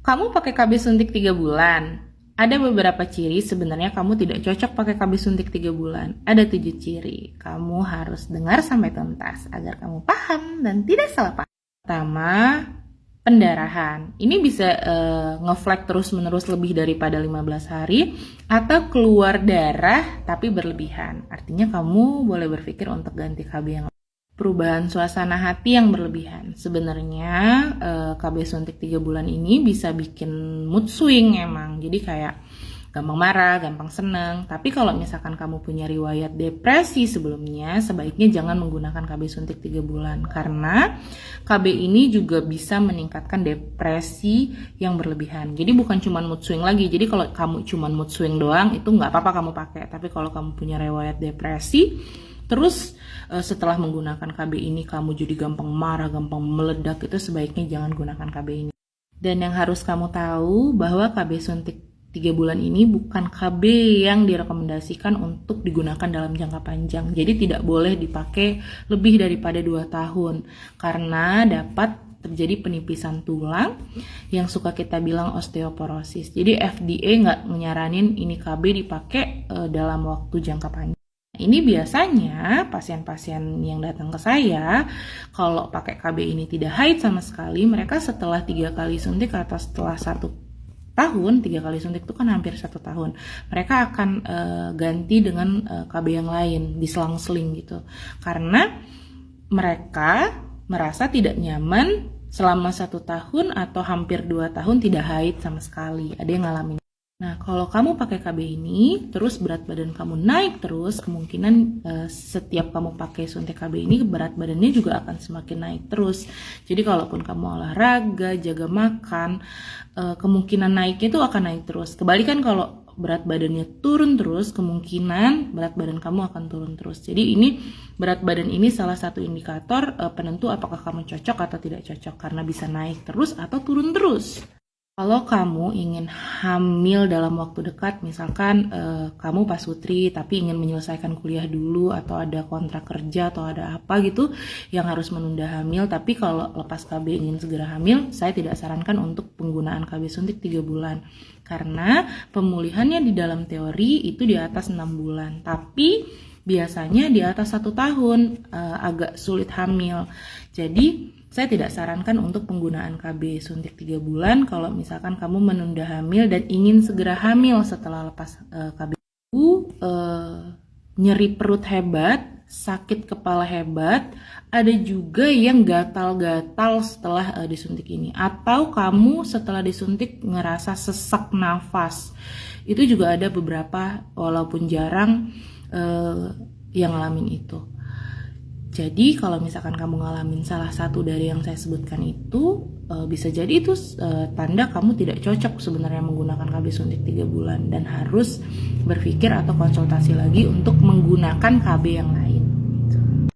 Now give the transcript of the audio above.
Kamu pakai KB suntik 3 bulan. Ada beberapa ciri sebenarnya kamu tidak cocok pakai KB suntik 3 bulan. Ada 7 ciri. Kamu harus dengar sampai tuntas agar kamu paham dan tidak salah paham. Pertama, pendarahan. Ini bisa ngeflag terus-menerus lebih daripada 15 hari atau keluar darah tapi berlebihan. Artinya kamu boleh berpikir untuk ganti KB yang perubahan suasana hati yang berlebihan. Sebenarnya KB suntik 3 bulan ini bisa bikin mood swing emang. Jadi kayak gampang marah, gampang seneng. Tapi kalau misalkan kamu punya riwayat depresi sebelumnya, sebaiknya jangan menggunakan KB suntik 3 bulan. Karena KB ini juga bisa meningkatkan depresi yang berlebihan. Jadi bukan cuma mood swing lagi. Jadi kalau kamu cuma mood swing doang, itu nggak apa-apa kamu pakai. Tapi kalau kamu punya riwayat depresi, terus setelah menggunakan KB ini kamu jadi gampang marah, gampang meledak, itu sebaiknya jangan gunakan KB ini. Dan yang harus kamu tahu bahwa KB suntik 3 bulan ini bukan KB yang direkomendasikan untuk digunakan dalam jangka panjang. Jadi tidak boleh dipakai lebih daripada 2 tahun karena dapat terjadi penipisan tulang yang suka kita bilang osteoporosis. Jadi FDA nggak menyaranin ini KB dipakai dalam waktu jangka panjang. Ini biasanya pasien-pasien yang datang ke saya, kalau pakai KB ini tidak haid sama sekali, mereka setelah 3 kali suntik atau setelah 1 tahun, 3 kali suntik itu kan hampir 1 tahun, mereka akan ganti dengan KB yang lain, diselang-seling gitu. Karena mereka merasa tidak nyaman selama 1 tahun atau hampir 2 tahun tidak haid sama sekali. Ada yang ngalamin. Nah, kalau kamu pakai KB ini, terus berat badan kamu naik terus, kemungkinan setiap kamu pakai suntik KB ini, berat badannya juga akan semakin naik terus. Jadi, kalaupun kamu olahraga, jaga makan, kemungkinan naiknya itu akan naik terus. Kebalikan kalau berat badannya turun terus, kemungkinan berat badan kamu akan turun terus. Jadi, berat badan ini salah satu indikator penentu apakah kamu cocok atau tidak cocok, karena bisa naik terus atau turun terus. Kalau kamu ingin hamil dalam waktu dekat, misalkan kamu pasutri tapi ingin menyelesaikan kuliah dulu atau ada kontrak kerja atau ada apa gitu yang harus menunda hamil, tapi kalau lepas KB ingin segera hamil, saya tidak sarankan untuk penggunaan KB suntik 3 bulan. Karena pemulihannya di dalam teori itu di atas 6 bulan, tapi biasanya di atas 1 tahun agak sulit hamil. Jadi saya tidak sarankan untuk penggunaan KB suntik 3 bulan kalau misalkan kamu menunda hamil dan ingin segera hamil setelah lepas KB. Nyeri perut hebat, sakit kepala hebat, ada juga yang gatal-gatal setelah disuntik ini. Atau kamu setelah disuntik ngerasa sesak nafas. Itu juga ada beberapa, walaupun jarang, yang ngalamin itu. Jadi kalau misalkan kamu ngalamin salah satu dari yang saya sebutkan itu, bisa jadi itu tanda kamu tidak cocok sebenarnya menggunakan KB suntik 3 bulan dan harus berpikir atau konsultasi lagi untuk menggunakan KB yang lain.